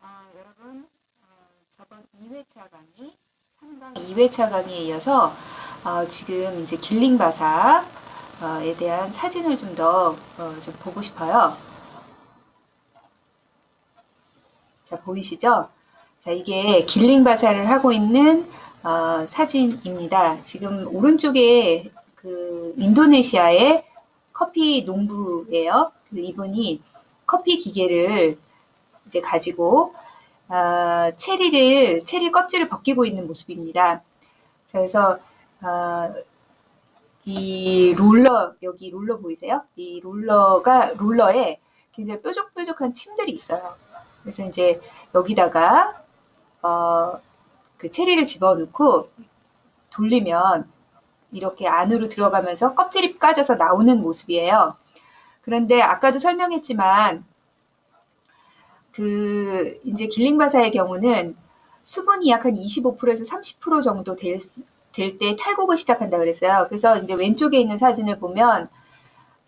여러분, 저번 2회차 강의, 3강 2회차 강의에 이어서 지금 이제 길링바사에 대한 사진을 좀 더 좀 보고 싶어요. 자, 보이시죠? 자, 이게 길링바사를 하고 있는 사진입니다. 지금 오른쪽에 그 인도네시아의 커피 농부예요. 이분이 커피 기계를 이제 가지고 체리 껍질을 벗기고 있는 모습입니다. 그래서 이 여기 롤러 보이세요? 이 롤러에 굉장히 뾰족뾰족한 침들이 있어요. 그래서 이제 여기다가 그 체리를 집어넣고 돌리면 이렇게 안으로 들어가면서 껍질이 까져서 나오는 모습이에요. 그런데 아까도 설명했지만 이제 길링바사의 경우는 수분이 약 한 25%에서 30% 정도 될 때 탈곡을 시작한다 그랬어요. 그래서 이제 왼쪽에 있는 사진을 보면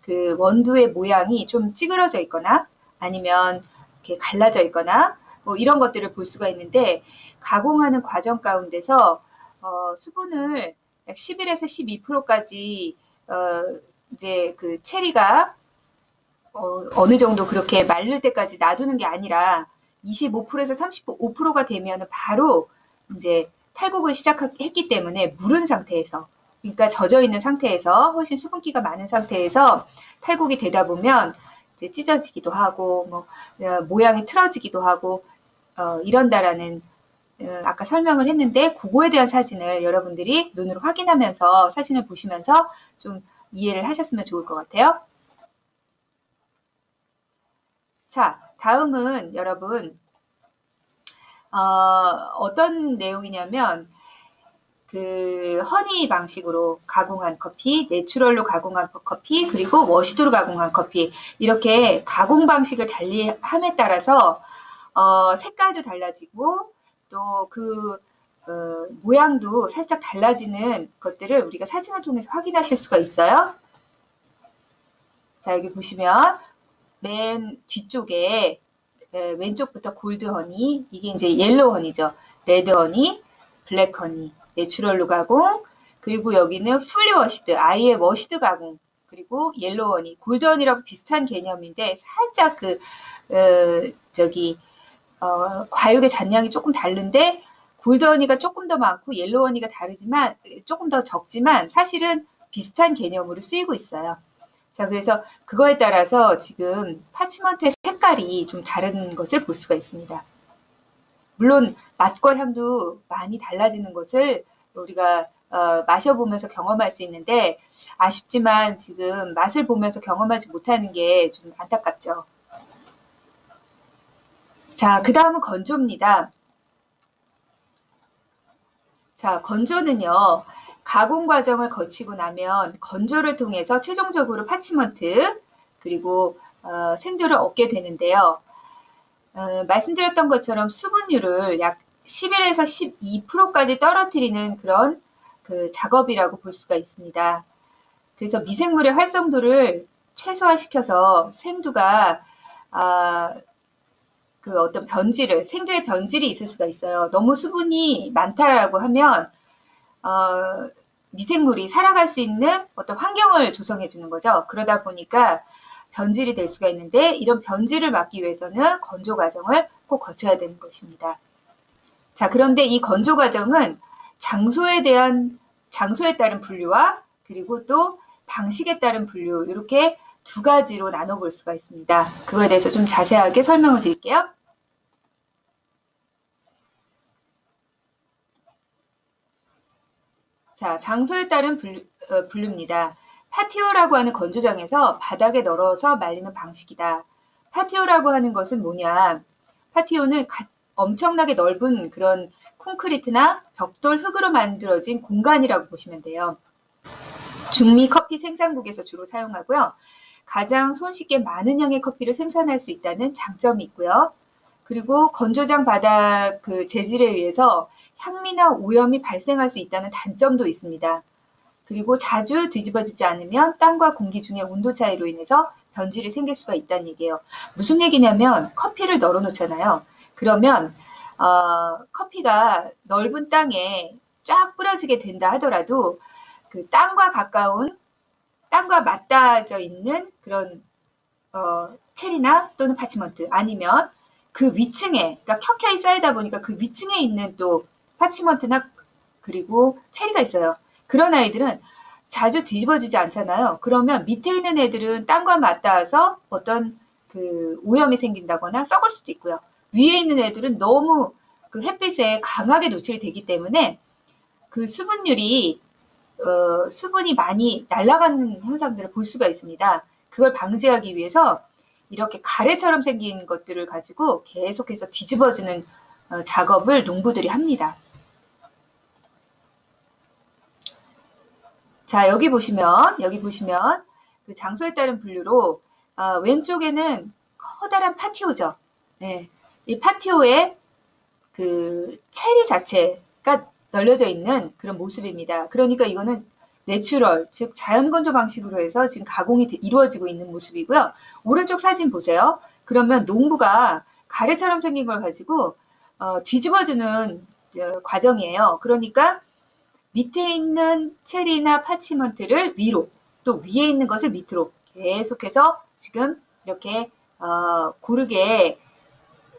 그 원두의 모양이 좀 찌그러져 있거나 아니면 이렇게 갈라져 있거나 뭐 이런 것들을 볼 수가 있는데, 가공하는 과정 가운데서 수분을 약 11에서 12%까지 이제 그 체리가 어느 정도 그렇게 마를 때까지 놔두는 게 아니라 25%에서 35%가 되면 바로 이제 탈곡을 시작했기 때문에 무른 상태에서, 그러니까 젖어 있는 상태에서 훨씬 수분기가 많은 상태에서 탈곡이 되다 보면 이제 찢어지기도 하고 뭐 모양이 틀어지기도 하고 이런다라는 아까 설명을 했는데, 그거에 대한 사진을 여러분들이 눈으로 확인하면서 사진을 보시면서 좀 이해를 하셨으면 좋을 것 같아요. 자, 다음은 여러분 어떤 내용이냐면 그 허니 방식으로 가공한 커피, 내추럴로 가공한 커피, 그리고 워시드로 가공한 커피, 이렇게 가공 방식을 달리함에 따라서 색깔도 달라지고 또 모양도 살짝 달라지는 것들을 우리가 사진을 통해서 확인하실 수가 있어요. 자, 여기 보시면 맨 뒤쪽에 왼쪽부터 골드 허니, 이게 이제 옐로우 허니죠. 레드 허니, 블랙 허니, 내추럴로 가공, 그리고 여기는 풀리 워시드, 아예 워시드 가공, 그리고 옐로우 허니, 골드 허니라고 비슷한 개념인데 살짝 과육의 잔량이 조금 다른데, 골드 허니가 조금 더 많고 옐로우 허니가 다르지만 조금 더 적지만 사실은 비슷한 개념으로 쓰이고 있어요. 자, 그래서 그거에 따라서 지금 파치먼트의 색깔이 좀 다른 것을 볼 수가 있습니다. 물론 맛과 향도 많이 달라지는 것을 우리가 마셔보면서 경험할 수 있는데, 아쉽지만 지금 맛을 보면서 경험하지 못하는 게 좀 안타깝죠. 자, 그 다음은 건조입니다. 자, 건조는요, 가공 과정을 거치고 나면 건조를 통해서 최종적으로 파치먼트 그리고 생두를 얻게 되는데요. 말씀드렸던 것처럼 수분율을 약 11에서 12%까지 떨어뜨리는 그런 그 작업이라고 볼 수가 있습니다. 그래서 미생물의 활성도를 최소화시켜서 생두가 그 어떤 생두의 변질이 있을 수가 있어요. 너무 수분이 많다라고 하면 미생물이 살아갈 수 있는 어떤 환경을 조성해 주는 거죠. 그러다 보니까 변질이 될 수가 있는데, 이런 변질을 막기 위해서는 건조 과정을 꼭 거쳐야 되는 것입니다. 자, 그런데 이 건조 과정은 장소에 따른 분류와 그리고 또 방식에 따른 분류, 이렇게 두 가지로 나눠볼 수가 있습니다. 그거에 대해서 좀 자세하게 설명을 드릴게요. 자, 장소에 따른 분류입니다. 파티오라고 하는 건조장에서 바닥에 널어서 말리는 방식이다. 파티오라고 하는 것은 뭐냐? 파티오는 엄청나게 넓은 그런 콘크리트나 벽돌 흙으로 만들어진 공간이라고 보시면 돼요. 중미 커피 생산국에서 주로 사용하고요. 가장 손쉽게 많은 양의 커피를 생산할 수 있다는 장점이 있고요. 그리고 건조장 바닥 그 재질에 의해서 향미나 오염이 발생할 수 있다는 단점도 있습니다. 그리고 자주 뒤집어지지 않으면 땅과 공기 중의 온도 차이로 인해서 변질이 생길 수가 있다는 얘기예요. 무슨 얘기냐면 커피를 널어 놓잖아요. 그러면 커피가 넓은 땅에 쫙 뿌려지게 된다 하더라도 그 땅과 맞닿아져 있는 그런 체리나 또는 파치먼트, 아니면 그 위층에, 그러니까 켜켜이 쌓이다 보니까 그 위층에 있는 또 파치먼트나 그리고 체리가 있어요. 그런 아이들은 자주 뒤집어주지 않잖아요. 그러면 밑에 있는 애들은 땅과 맞닿아서 어떤 그 오염이 생긴다거나 썩을 수도 있고요. 위에 있는 애들은 너무 그 햇빛에 강하게 노출이 되기 때문에 그 수분율이 수분이 많이 날아가는 현상들을 볼 수가 있습니다. 그걸 방지하기 위해서 이렇게 가래처럼 생긴 것들을 가지고 계속해서 뒤집어주는 작업을 농부들이 합니다. 자, 여기 보시면 그 장소에 따른 분류로 왼쪽에는 커다란 파티오죠. 네, 이 파티오에 그 체리 자체가 널려져 있는 그런 모습입니다. 그러니까 이거는 내추럴, 즉 자연 건조 방식으로 해서 지금 가공이 이루어지고 있는 모습이고요. 오른쪽 사진 보세요. 그러면 농부가 가래처럼 생긴 걸 가지고 뒤집어주는 과정이에요. 그러니까 밑에 있는 체리나 파치먼트를 위로, 또 위에 있는 것을 밑으로 계속해서 지금 이렇게 고르게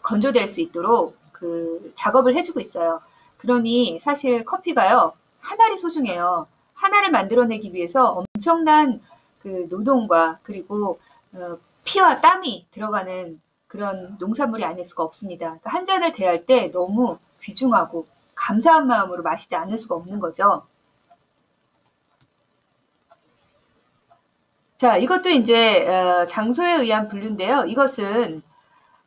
건조될 수 있도록 그 작업을 해주고 있어요. 그러니 사실 커피가요, 한 알이 소중해요. 하나를 만들어내기 위해서 엄청난 그 노동과 그리고 피와 땀이 들어가는 그런 농산물이 아닐 수가 없습니다. 그러니까 한 잔을 대할 때 너무 귀중하고 감사한 마음으로 마시지 않을 수가 없는 거죠. 자, 이것도 이제 장소에 의한 분류인데요. 이것은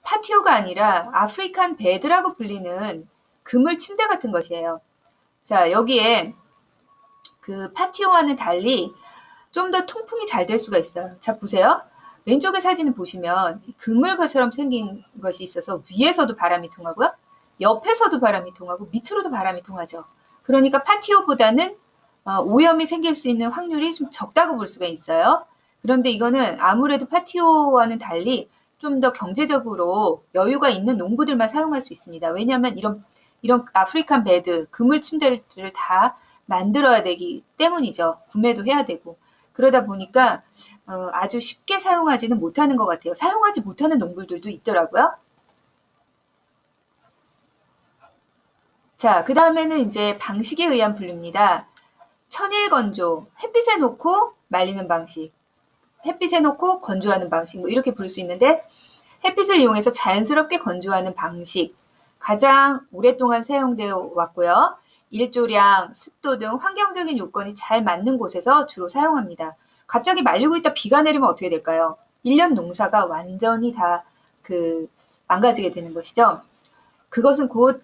파티오가 아니라 아프리칸 베드라고 불리는 그물 침대 같은 것이에요. 자, 여기에 그 파티오와는 달리 좀 더 통풍이 잘 될 수가 있어요. 자, 보세요. 왼쪽의 사진을 보시면 그물처럼 생긴 것이 있어서 위에서도 바람이 통하고요. 옆에서도 바람이 통하고 밑으로도 바람이 통하죠. 그러니까 파티오보다는 오염이 생길 수 있는 확률이 좀 적다고 볼 수가 있어요. 그런데 이거는 아무래도 파티오와는 달리 좀 더 경제적으로 여유가 있는 농부들만 사용할 수 있습니다. 왜냐하면 이런 아프리칸 베드, 그물 침대를 다 만들어야 되기 때문이죠. 구매도 해야 되고. 그러다 보니까 아주 쉽게 사용하지는 못하는 것 같아요. 사용하지 못하는 농부들도 있더라고요. 자, 그 다음에는 이제 방식에 의한 분류입니다. 천일 건조, 햇빛에 놓고 말리는 방식, 햇빛에 놓고 건조하는 방식, 뭐 이렇게 부를 수 있는데, 햇빛을 이용해서 자연스럽게 건조하는 방식, 가장 오랫동안 사용되어 왔고요. 일조량, 습도 등 환경적인 요건이 잘 맞는 곳에서 주로 사용합니다. 갑자기 말리고 있다 비가 내리면 어떻게 될까요? 1년 농사가 완전히 다 망가지게 되는 것이죠. 그것은 곧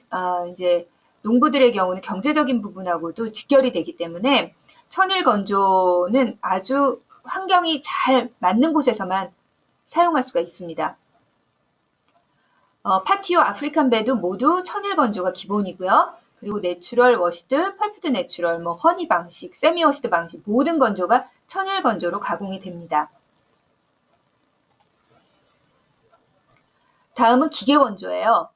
이제 농부들의 경우는 경제적인 부분하고도 직결이 되기 때문에 천일 건조는 아주 환경이 잘 맞는 곳에서만 사용할 수가 있습니다. 파티오, 아프리칸 베드 모두 천일 건조가 기본이고요. 그리고 내추럴 워시드, 펄프드 내추럴, 뭐 허니 방식, 세미 워시드 방식 모든 건조가 천일 건조로 가공이 됩니다. 다음은 기계 건조예요.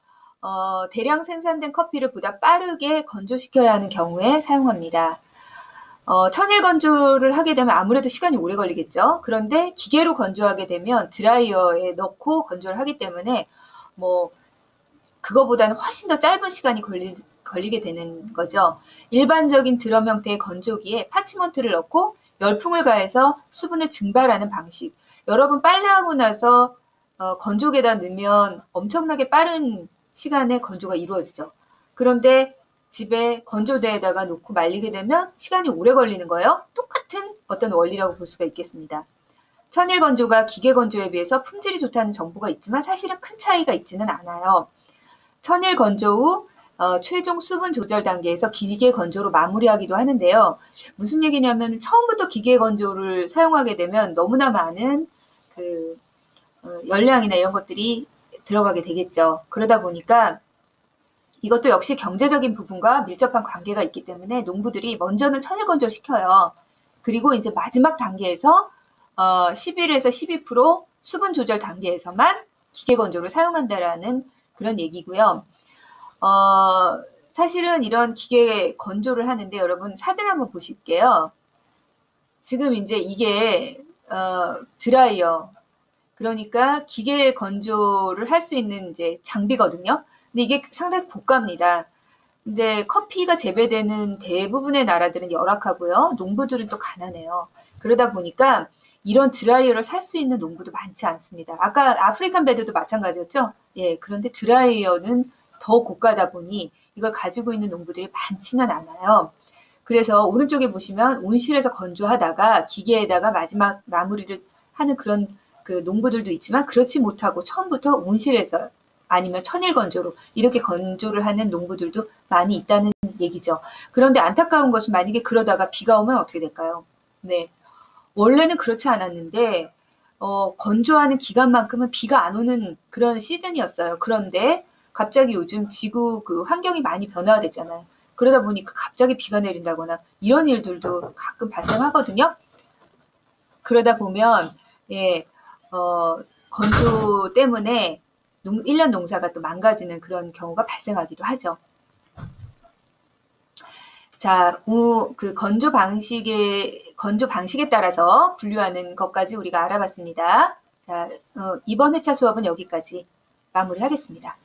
대량 생산된 커피를 보다 빠르게 건조시켜야 하는 경우에 사용합니다. 천일 건조를 하게 되면 아무래도 시간이 오래 걸리겠죠. 그런데 기계로 건조하게 되면 드라이어에 넣고 건조를 하기 때문에 뭐 그거보다는 훨씬 더 짧은 시간이 걸리게 되는 거죠. 일반적인 드럼 형태의 건조기에 파치먼트를 넣고 열풍을 가해서 수분을 증발하는 방식. 여러분 빨래하고 나서 건조기에다 넣으면 엄청나게 빠른 시간에 건조가 이루어지죠. 그런데 집에 건조대에다가 놓고 말리게 되면 시간이 오래 걸리는 거예요. 똑같은 어떤 원리라고 볼 수가 있겠습니다. 천일 건조가 기계 건조에 비해서 품질이 좋다는 정보가 있지만 사실은 큰 차이가 있지는 않아요. 천일 건조 후 최종 수분 조절 단계에서 기계 건조로 마무리하기도 하는데요. 무슨 얘기냐면 처음부터 기계 건조를 사용하게 되면 너무나 많은 열량이나 이런 것들이 들어가게 되겠죠. 그러다 보니까 이것도 역시 경제적인 부분과 밀접한 관계가 있기 때문에 농부들이 먼저는 천일 건조를 시켜요. 그리고 이제 마지막 단계에서 11에서 12% 수분 조절 단계에서만 기계 건조를 사용한다라는 그런 얘기고요. 사실은 이런 기계 건조를 하는데 여러분 사진 한번 보실게요. 지금 이제 이게 드라이어, 그러니까 기계 건조를 할 수 있는 이제 장비거든요. 근데 이게 상당히 고가입니다. 근데 커피가 재배되는 대부분의 나라들은 열악하고요. 농부들은 또 가난해요. 그러다 보니까 이런 드라이어를 살 수 있는 농부도 많지 않습니다. 아까 아프리칸 베드도 마찬가지였죠? 예, 그런데 드라이어는 더 고가다 보니 이걸 가지고 있는 농부들이 많지는 않아요. 그래서 오른쪽에 보시면 온실에서 건조하다가 기계에다가 마지막 마무리를 하는 그런 그 농부들도 있지만 그렇지 못하고 처음부터 온실에서 아니면 천일 건조로 이렇게 건조를 하는 농부들도 많이 있다는 얘기죠. 그런데 안타까운 것은 만약에 그러다가 비가 오면 어떻게 될까요? 네. 원래는 그렇지 않았는데 건조하는 기간만큼은 비가 안 오는 그런 시즌이었어요. 그런데 갑자기 요즘 지구 그 환경이 많이 변화됐잖아요. 그러다 보니까 갑자기 비가 내린다거나 이런 일들도 가끔 발생하거든요. 그러다 보면 예, 건조 때문에 1년 농사가 또 망가지는 그런 경우가 발생하기도 하죠. 자, 그 건조 방식에 따라서 분류하는 것까지 우리가 알아봤습니다. 자, 이번 회차 수업은 여기까지 마무리하겠습니다.